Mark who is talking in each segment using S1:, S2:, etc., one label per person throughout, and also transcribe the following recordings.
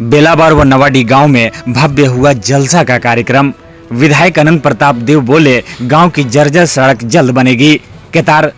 S1: बेलाबार व नवाडी गांव में भव्य हुआ जलसा का कार्यक्रम। विधायक अनंत प्रताप देव बोले, गांव की जर्जर सड़क जल्द बनेगी। केतार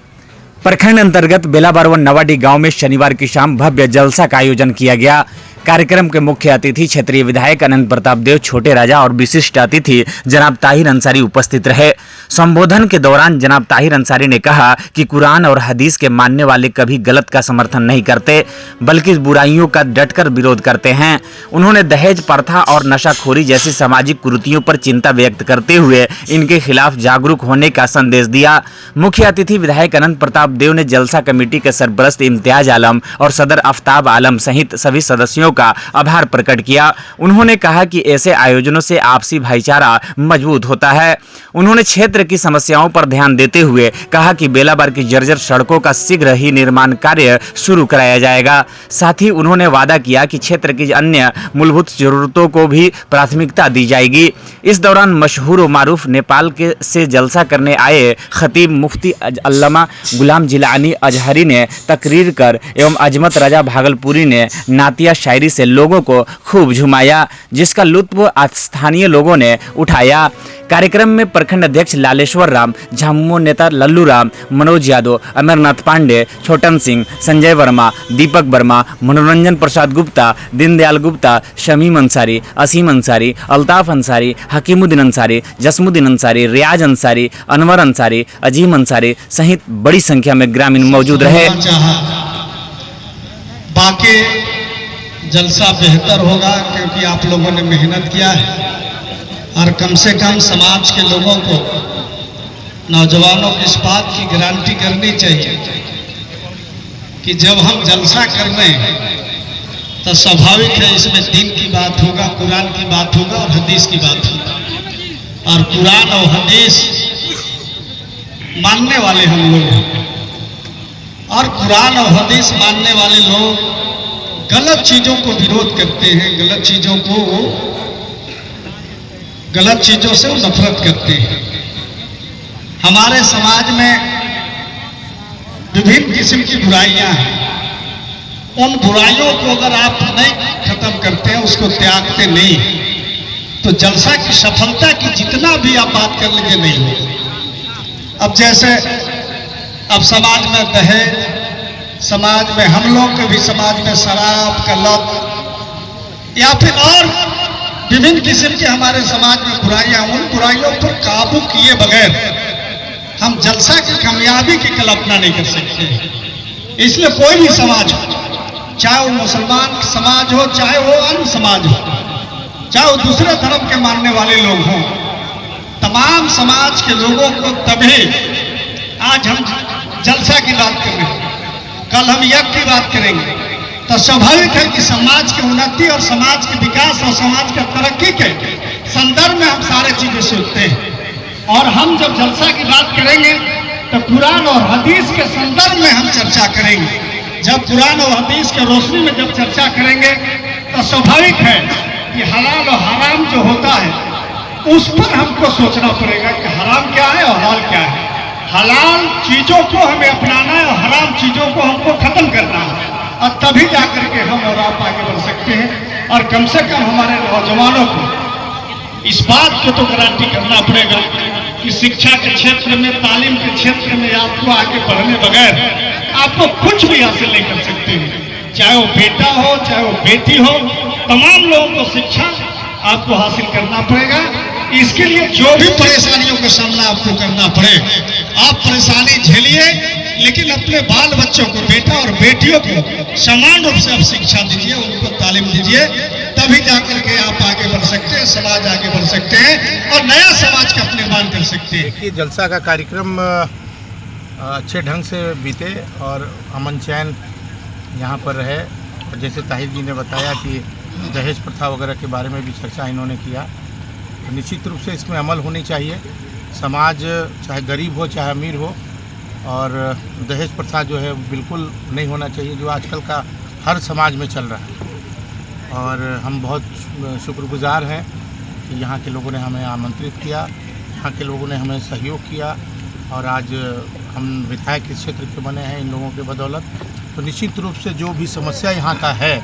S1: प्रखंड अंतर्गत बेलाबार व नवाडी गांव में शनिवार की शाम भव्य जलसा का आयोजन किया गया। कार्यक्रम के मुख्य अतिथि क्षेत्रीय विधायक अनंत प्रताप देव, छोटे राजा और विशिष्ट अतिथि जनाब ताहिर अंसारी उपस्थित रहे। संबोधन के दौरान जनाब ताहिर अंसारी ने कहा कि कुरान और हदीस के मानने वाले कभी गलत का समर्थन नहीं करते, बल्कि बुराइयों का डटकर विरोध करते हैं। उन्होंने दहेज प्रथा और नशाखोरी जैसी सामाजिक कुरीतियों पर चिंता व्यक्त करते हुए इनके खिलाफ जागरूक होने का संदेश दिया। मुख्य अतिथि विधायक अनंत प्रताप देव ने जलसा कमेटी के सरपरस्त इम्तियाज आलम और सदर आफ्ताब आलम सहित सभी सदस्यों का आभार प्रकट किया। उन्होंने कहा कि ऐसे आयोजनों से आपसी भाईचारा मजबूत होता है। उन्होंने क्षेत्र की समस्याओं पर ध्यान देते हुए कहा कि बेलाबार की जर्जर सड़कों का शीघ्र ही निर्माण कार्य शुरू कराया जाएगा। साथ ही उन्होंने वादा किया कि क्षेत्र की अन्य मूलभूत जरूरतों को भी प्राथमिकता दी जाएगी। इस दौरान मशहूर व मारूफ नेपाल से जलसा करने आए खतीब मुफ्ती अल्लामा गुलाम जिलानी अजहरी ने तकरीर कर एवं अजमत रजा भागलपुरी ने नातिया शायरी से लोगों को खूब झुमाया, जिसका लुत्फ स्थानीय लोगों ने उठाया। कार्यक्रम में प्रखंड अध्यक्ष लालेश्वर राम, झामुमो नेता लल्लू राम, मनोज यादव, अमरनाथ पांडे, छोटन सिंह, संजय वर्मा, दीपक वर्मा, मनोरंजन प्रसाद गुप्ता, दीनदयाल गुप्ता, शमीम अंसारी, असीम अंसारी, अल्ताफ अंसारी, हकीमुद्दीन अंसारी, जसमुद्दीन अंसारी, रियाज अंसारी, अनवर अंसारी, अजीम अंसारी सहित बड़ी संख्या में ग्रामीण मौजूद रहे।
S2: बाकी जलसा बेहतर होगा क्योंकि आप लोगों ने मेहनत किया है और कम से कम समाज के लोगों को, नौजवानों को इस बात की गारंटी करनी चाहिए कि जब हम जलसा कर रहे हैं तो स्वाभाविक है इसमें दीन की बात होगा, कुरान की बात होगा और हदीस की बात होगा। और कुरान और हदीस मानने वाले हम लोग हैं और कुरान और हदीस मानने वाले लोग गलत चीज़ों को विरोध करते हैं, गलत चीज़ों से वो नफरत करते हैं। हमारे समाज में विभिन्न किस्म की बुराइयां हैं। उन बुराइयों को अगर आप नहीं खत्म करते हैं, उसको त्यागते नहीं, तो जलसा की सफलता की जितना भी आप बात कर लीजिए नहीं होगा। अब जैसे अब समाज में दहेज, समाज में हम लोग के भी समाज में शराब का लत या फिर और विभिन्न किस्म के हमारे समाज में बुराइयां, उन बुराइयों पर काबू किए बगैर हम जलसा की कामयाबी की कल्पना नहीं कर सकते। इसलिए कोई भी समाज हो, चाहे वो मुसलमान समाज हो, चाहे वो अन्य समाज हो, चाहे वो दूसरे धर्म के मानने वाले लोग हों, तमाम समाज के लोगों को तभी आज हम जलसा की बात कर रहे हैं, कल हम यज्ञ की बात करेंगे, तो स्वाभाविक है कि समाज की उन्नति और समाज के विकास और समाज के तरक्की के संदर्भ में हम सारे चीजें सोचते हैं। और हम जब जलसा की बात करेंगे तो कुरान और हदीस के संदर्भ में हम चर्चा करेंगे। जब कुरान और हदीस के रोशनी में जब चर्चा करेंगे तो स्वाभाविक है कि हलाल और हराम जो होता है उस पर हमको सोचना पड़ेगा कि हराम क्या है और हलाल क्या है। हलाल चीजों को हमें अपनाना है और हराम चीजों को हमको खत्म करना है, और तभी जाकर के हम और आप आगे बढ़ सकते हैं। और कम से कम हमारे नौजवानों को इस बात को तो गारंटी करना पड़ेगा कि शिक्षा के क्षेत्र में, तालीम के क्षेत्र में आपको आगे बढ़ने बगैर आपको कुछ भी हासिल नहीं कर सकते हैं। चाहे वो बेटा हो, चाहे वो बेटी हो, तमाम लोगों को शिक्षा आपको हासिल करना पड़ेगा। इसके लिए जो भी परेशानियों का सामना आपको करना पड़े, आप परेशानी झेलिए, लेकिन अपने बाल बच्चों को, बेटा और बेटियों को समान रूप से आप शिक्षा दीजिए, उनको तालीम दीजिए, तभी जाकर के आप आगे बढ़ सकते हैं, समाज आगे बढ़ सकते हैं और नया समाज का निर्माण कर सकते हैं।
S3: देखिए, जलसा का कार्यक्रम अच्छे ढंग से बीते और अमन चैन यहाँ पर रहे। और जैसे ताहिर जी ने बताया कि दहेज प्रथा वगैरह के बारे में भी चर्चा इन्होंने किया, तो निश्चित रूप से इसमें अमल होनी चाहिए। समाज चाहे गरीब हो चाहे अमीर हो, और दहेज प्रथा जो है बिल्कुल नहीं होना चाहिए, जो आजकल का हर समाज में चल रहा है। और हम बहुत शुक्रगुजार हैं कि यहाँ के लोगों ने हमें आमंत्रित किया, यहाँ के लोगों ने हमें सहयोग किया, और आज हम विधायक इस क्षेत्र के बने हैं इन लोगों के बदौलत। तो निश्चित रूप से जो भी समस्या यहाँ का है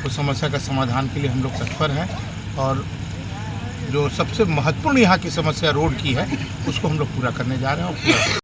S3: उस समस्या का समाधान के लिए हम लोग तत्पर हैं और जो सबसे महत्वपूर्ण यहाँ की समस्या रोड की है उसको हम लोग पूरा करने जा रहे हैं और पूरा